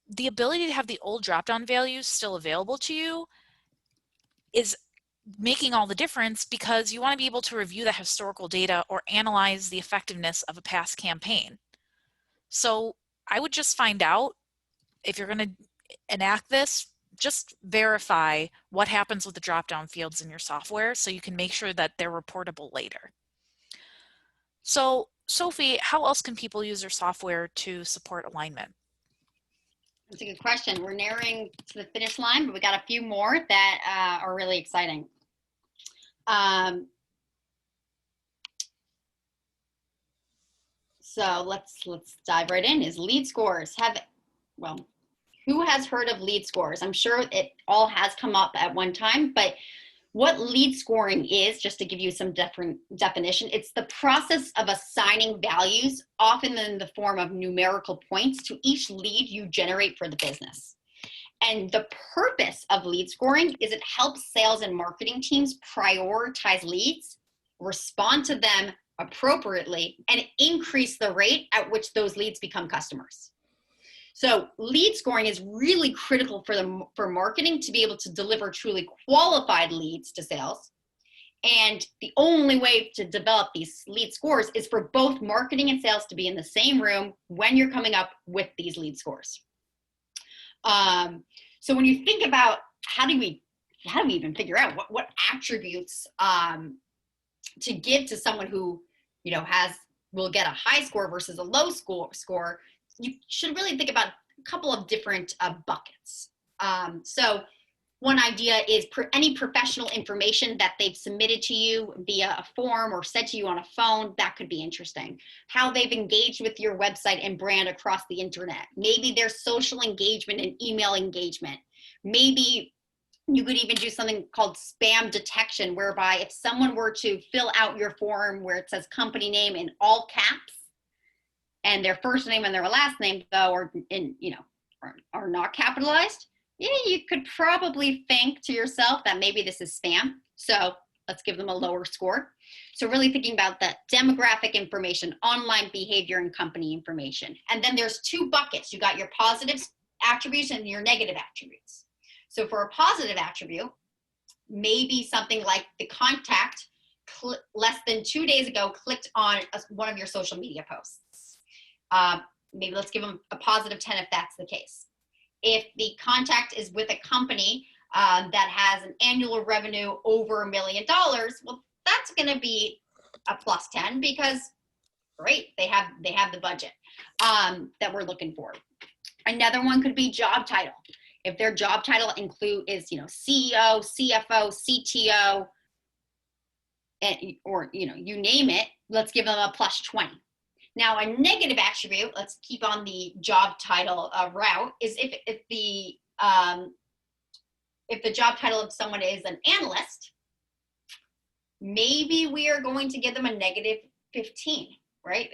the ability to have the old drop-down values still available to you is making all the difference, because you want to be able to review the historical data or analyze the effectiveness of a past campaign. So I would just find out, if you're going to enact this, just verify what happens with the drop-down fields in your software so you can make sure that they're reportable later. So Sophie, how else can people use their software to support alignment? That's a good question. We're nearing to the finish line, but we got a few more that are really exciting. So let's dive right in. Is lead scores who has heard of lead scores? I'm sure it all has come up at one time, but What lead scoring is, just to give you some different definition, it's the process of assigning values, often in the form of numerical points, to each lead you generate for the business. And the purpose of lead scoring is it helps sales and marketing teams prioritize leads, respond to them appropriately, and increase the rate at which those leads become customers. So lead scoring is really critical for marketing to be able to deliver truly qualified leads to sales. And the only way to develop these lead scores is for both marketing and sales to be in the same room when you're coming up with these lead scores. So when you think about how do we even figure out what attributes to give to someone who will get a high score versus a low score, you should really think about a couple of different buckets. So one idea is any professional information that they've submitted to you via a form or said to you on a phone, that could be interesting. How they've engaged with your website and brand across the internet. Maybe their social engagement and email engagement. Maybe you could even do something called spam detection, whereby if someone were to fill out your form where it says company name in all caps, and their first name and their last name though are not capitalized, you could probably think to yourself that maybe this is spam. So let's give them a lower score. So really thinking about the demographic information, online behavior, and company information. And then there's two buckets. You got your positive attributes and your negative attributes. So for a positive attribute, maybe something like the contact less than 2 days ago clicked on one of your social media posts. Maybe let's give them a positive 10 if that's the case. If the contact is with a company that has an annual revenue over $1 million, well, that's going to be a plus 10 because great, they have the budget that we're looking for. Another one could be job title. If their job title is CEO, CFO, CTO, or you name it, let's give them a plus 20. Now, a negative attribute, let's keep on the job title route, is if the job title of someone is an analyst, maybe we are going to give them a negative 15, right?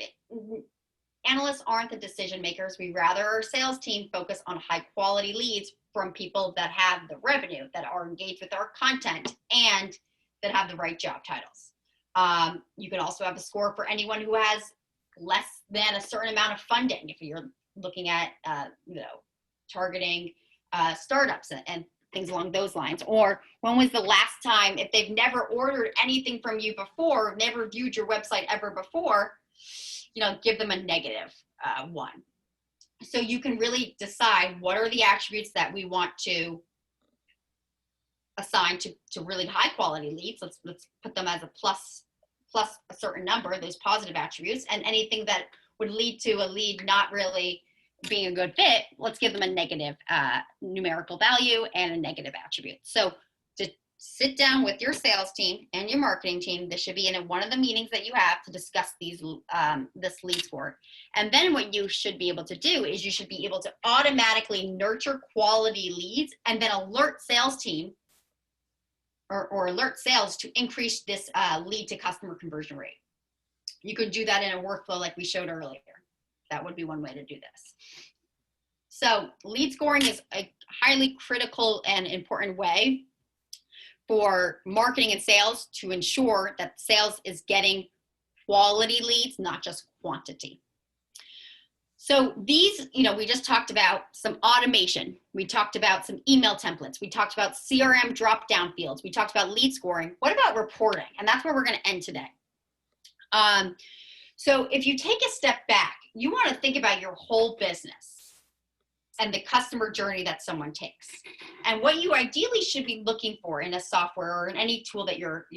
Analysts aren't the decision makers. We rather our sales team focus on high quality leads from people that have the revenue, that are engaged with our content, and that have the right job titles. You can also have a score for anyone who has less than a certain amount of funding. If you're looking at, targeting startups and things along those lines. Or when was the last time, if they've never ordered anything from you before, never viewed your website ever before, give them a negative 1. So you can really decide what are the attributes that we want to assign to really high quality leads. Let's put them as a plus a certain number, those positive attributes, and anything that would lead to a lead not really being a good fit, let's give them a negative numerical value and a negative attribute. So to sit down with your sales team and your marketing team, this should be in one of the meetings that you have to discuss this lead score. And then what you should be able to do is you should be able to automatically nurture quality leads and then alert sales team or alert sales to increase this lead to customer conversion rate. You could do that in a workflow like we showed earlier. That would be one way to do this. So lead scoring is a highly critical and important way for marketing and sales to ensure that sales is getting quality leads, not just quantity. So these, we just talked about some automation. We talked about some email templates. We talked about CRM Dropdown Fields. We talked about lead scoring. What about reporting? And that's where we're going to end today. So if you take a step back, you want to think about your whole business and the customer journey that someone takes. And what you ideally should be looking for in a software or in any tool that you're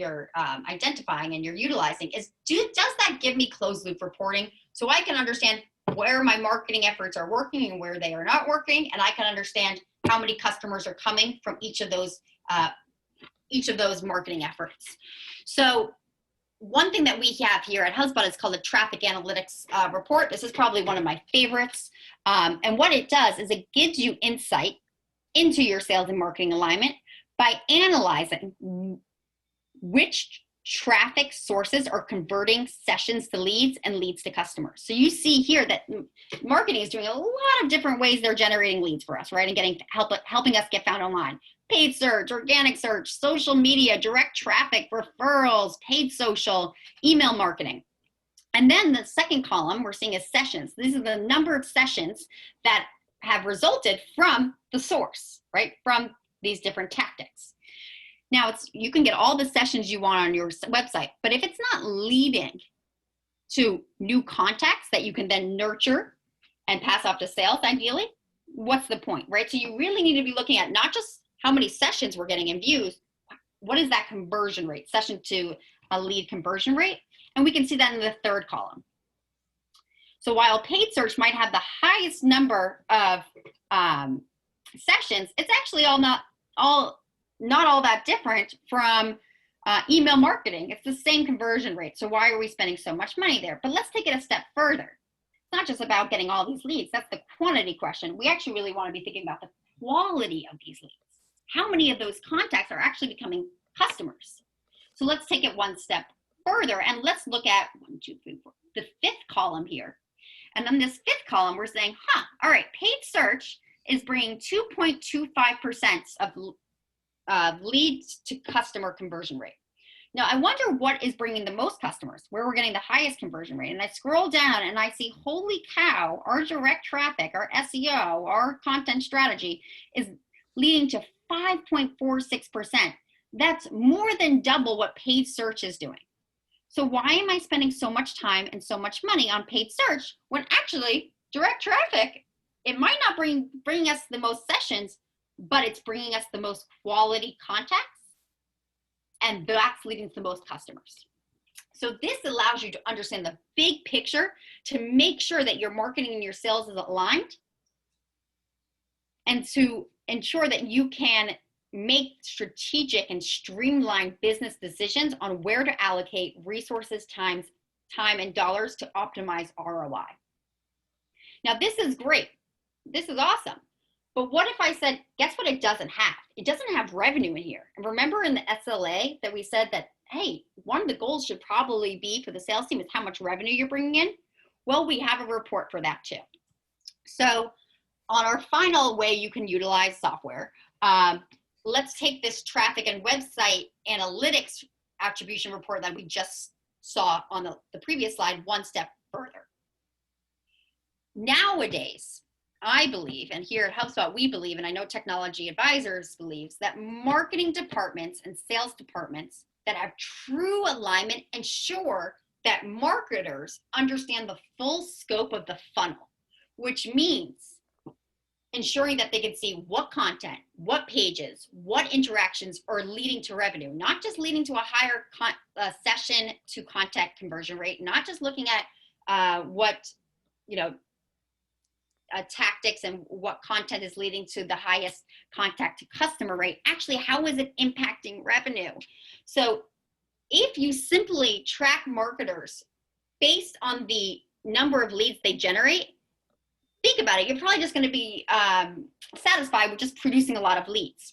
identifying and you're utilizing is, does that give me closed loop reporting so I can understand where my marketing efforts are working and where they are not working, and I can understand how many customers are coming from each of those marketing efforts. So one thing that we have here at HubSpot is called a traffic analytics report. This is probably one of my favorites. And what it does is it gives you insight into your sales and marketing alignment by analyzing which traffic sources are converting sessions to leads and leads to customers. So you see here that marketing is doing a lot of different ways they're generating leads for us, right? And helping us get found online. Paid search, organic search, social media, direct traffic, referrals, paid social, email marketing. And then the second column we're seeing is sessions. These are the number of sessions that have resulted from the source, right? From these different tactics. Now, you can get all the sessions you want on your website, but if it's not leading to new contacts that you can then nurture and pass off to sales, ideally, what's the point, right? So you really need to be looking at not just how many sessions we're getting in views, what is that conversion rate, session to a lead conversion rate? And we can see that in the third column. So while paid search might have the highest number of sessions, it's actually not all that different from email marketing. It's the same conversion rate. So why are we spending so much money there? But let's take it a step further. It's not just about getting all these leads. That's the quantity question. We actually really want to be thinking about the quality of these leads. How many of those contacts are actually becoming customers? So let's take it one step further and let's look at 1, 2, 3, 4, the fifth column here. And then this fifth column, we're saying, all right, paid search is bringing 2.25% of leads to customer conversion rate. Now, I wonder what is bringing the most customers, where we're getting the highest conversion rate. And I scroll down and I see, holy cow, our direct traffic, our SEO, our content strategy is leading to 5.46%. That's more than double what paid search is doing. So why am I spending so much time and so much money on paid search when actually direct traffic, it might not bring us the most sessions, but it's bringing us the most quality contacts, and that's leading to the most customers. So this allows you to understand the big picture to make sure that your marketing and your sales is aligned, and to ensure that you can make strategic and streamlined business decisions on where to allocate resources, time, and dollars to optimize ROI. Now, this is great. This is awesome. But what if I said, guess what it doesn't have? It doesn't have revenue in here. And remember in the SLA that we said that, hey, one of the goals should probably be for the sales team is how much revenue you're bringing in? Well, we have a report for that too. So on our final way you can utilize software, let's take this traffic and website analytics attribution report that we just saw on the previous slide one step further. Nowadays, I believe, and here at HubSpot we believe, and I know Technology Advisors believes, that marketing departments and sales departments that have true alignment ensure that marketers understand the full scope of the funnel, which means ensuring that they can see what content, what pages, what interactions are leading to revenue, not just leading to a higher session to contact conversion rate, not just looking at what, tactics and what content is leading to the highest contact to customer rate. Actually, how is it impacting revenue? So if you simply track marketers based on the number of leads they generate, think about it, you're probably just going to be satisfied with just producing a lot of leads.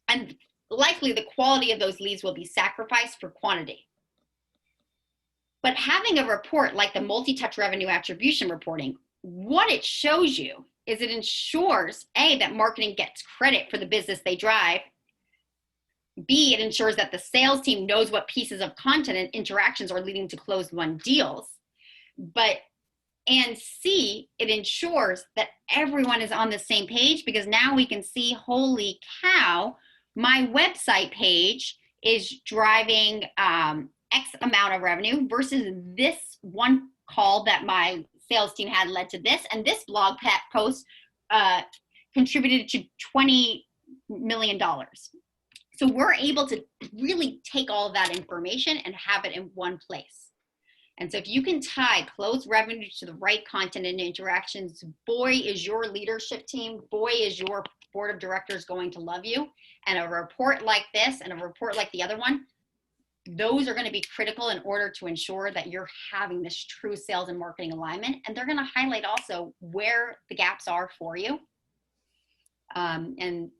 And likely the quality of those leads will be sacrificed for quantity. But having a report like the multi-touch revenue attribution reporting, what it shows you is it ensures, A, that marketing gets credit for the business they drive. B, it ensures that the sales team knows what pieces of content and interactions are leading to closed-won deals. And C, it ensures that everyone is on the same page, because now we can see, holy cow, my website page is driving X amount of revenue versus this one call that my sales team had led to this, and this blog post contributed to $20 million. So we're able to really take all of that information and have it in one place. And so if you can tie closed revenue to the right content and interactions, boy, is your leadership team, boy, is your board of directors going to love you. And a report like this and a report like the other one, those are going to be critical in order to ensure that you're having this true sales and marketing alignment. And they're going to highlight also where the gaps are for you. And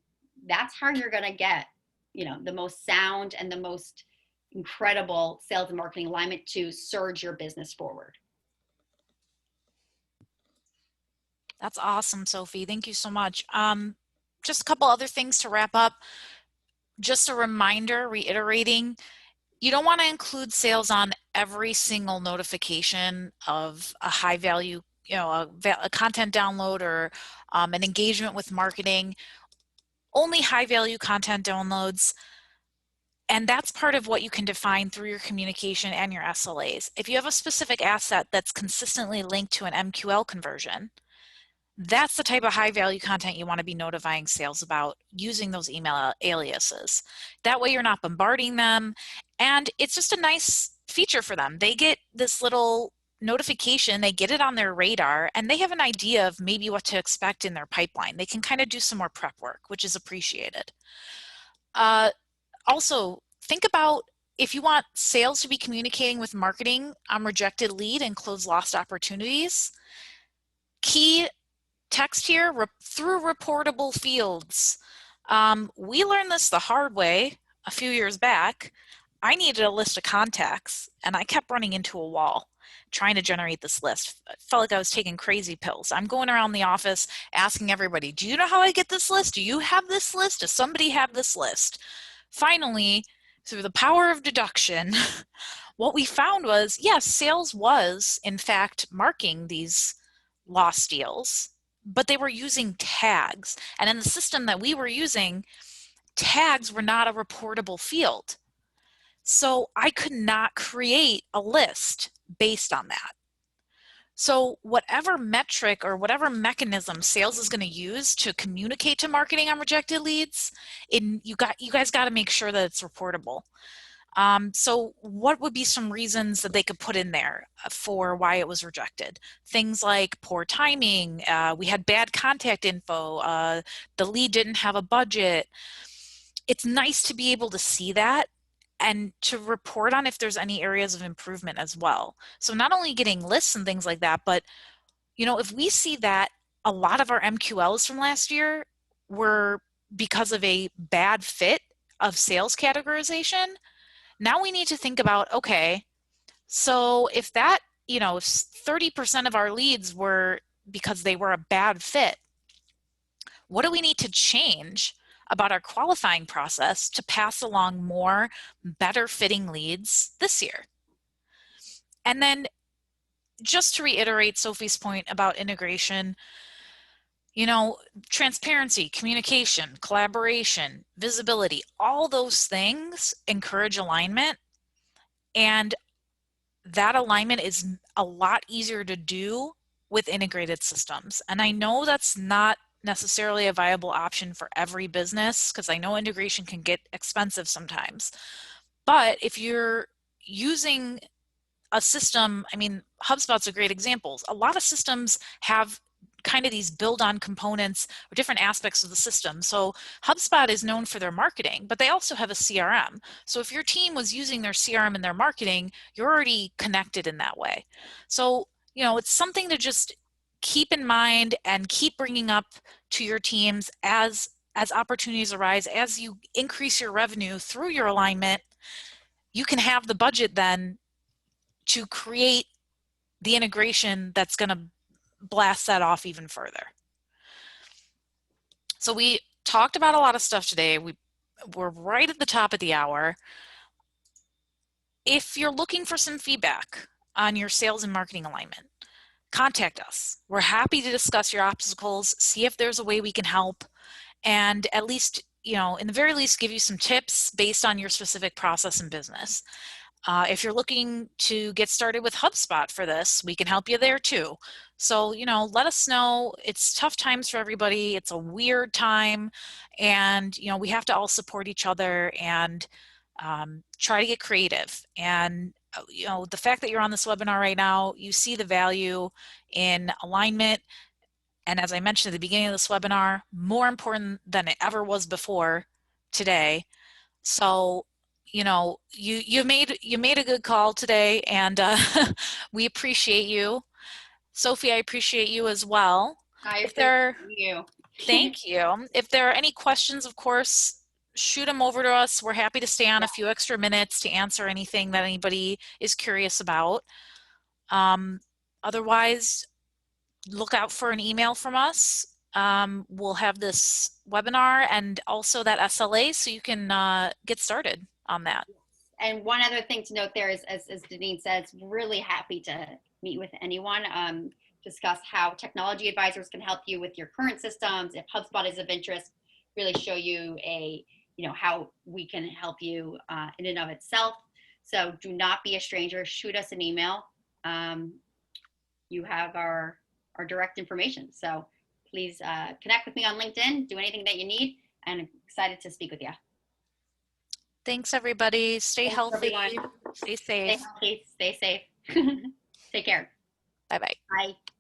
that's how you're going to get, the most sound and the most incredible sales and marketing alignment to surge your business forward. That's awesome, Sophie. Thank you so much. Just a couple other things to wrap up. Just a reminder, reiterating, you don't want to include sales on every single notification of a high value, a content download or an engagement with marketing. Only high value content downloads. And that's part of what you can define through your communication and your SLAs. If you have a specific asset that's consistently linked to an MQL conversion, that's the type of high value content you want to be notifying sales about using those email aliases. That way you're not bombarding them, and it's just a nice feature for them. They get this little notification, they get it on their radar, and they have an idea of maybe what to expect in their pipeline. They can kind of do some more prep work, which is appreciated. Also, think about if you want sales to be communicating with marketing on rejected lead and close lost opportunities, key text here through reportable fields. We learned this the hard way a few years back. I needed a list of contacts, and I kept running into a wall trying to generate this list. I felt like I was taking crazy pills. I'm going around the office asking everybody, do you know how I get this list? Do you have this list? Does somebody have this list? Finally, through the power of deduction, what we found was, yes, sales was, in fact, marking these lost deals, but they were using tags. And in the system that we were using, tags were not a reportable field. So I could not create a list based on that. So whatever metric or whatever mechanism sales is going to use to communicate to marketing on rejected leads, you guys got to make sure that it's reportable. So what would be some reasons that they could put in there for why it was rejected? Things like poor timing, we had bad contact info, the lead didn't have a budget. It's nice to be able to see that and to report on if there's any areas of improvement as well. So not only getting lists and things like that, but if we see that a lot of our MQLs from last year were because of a bad fit of sales categorization, now we need to think about, okay, so if that, if 30% of our leads were because they were a bad fit, what do we need to change about our qualifying process to pass along more better fitting leads this year? And then just to reiterate Sophie's point about integration, transparency, communication, collaboration, visibility, all those things encourage alignment. And that alignment is a lot easier to do with integrated systems. And I know that's not necessarily a viable option for every business, because I know integration can get expensive sometimes. But if you're using a system, HubSpot's a great example. A lot of systems have kind of these build-on components or different aspects of the system. So HubSpot is known for their marketing, but they also have a CRM. So if your team was using their CRM in their marketing, you're already connected in that way. So, it's something to just keep in mind and keep bringing up to your teams as opportunities arise. As you increase your revenue through your alignment, you can have the budget then to create the integration that's going to blast that off even further. So we talked about a lot of stuff today. We're right at the top of the hour. If you're looking for some feedback on your sales and marketing alignment, contact us. We're happy to discuss your obstacles, see if there's a way we can help, and at least, in the very least, give you some tips based on your specific process and business. If you're looking to get started with HubSpot for this, we can help you there too. So, let us know. It's tough times for everybody. It's a weird time, and, we have to all support each other and try to get creative. And, the fact that you're on this webinar right now, you see the value in alignment. And as I mentioned at the beginning of this webinar, more important than it ever was before today. So, you made a good call today, and we appreciate you. Sophie, I appreciate you as well. I appreciate you. Thank you. If there are any questions, of course, shoot them over to us. We're happy to stay on Yeah. a few extra minutes to answer anything that anybody is curious about. Otherwise, look out for an email from us. We'll have this webinar and also that SLA so you can get started on that. And one other thing to note there is, as Denise says, really happy to meet with anyone, discuss how technology advisors can help you with your current systems. If HubSpot is of interest, really show you how we can help you in and of itself. So do not be a stranger. Shoot us an email. You have our direct information. So please connect with me on LinkedIn. Do anything that you need. And I'm excited to speak with you. Thanks, everybody. Stay Thanks, healthy. everyone. Stay Stay safe. healthy. Stay safe. Take care. Bye-bye. Bye.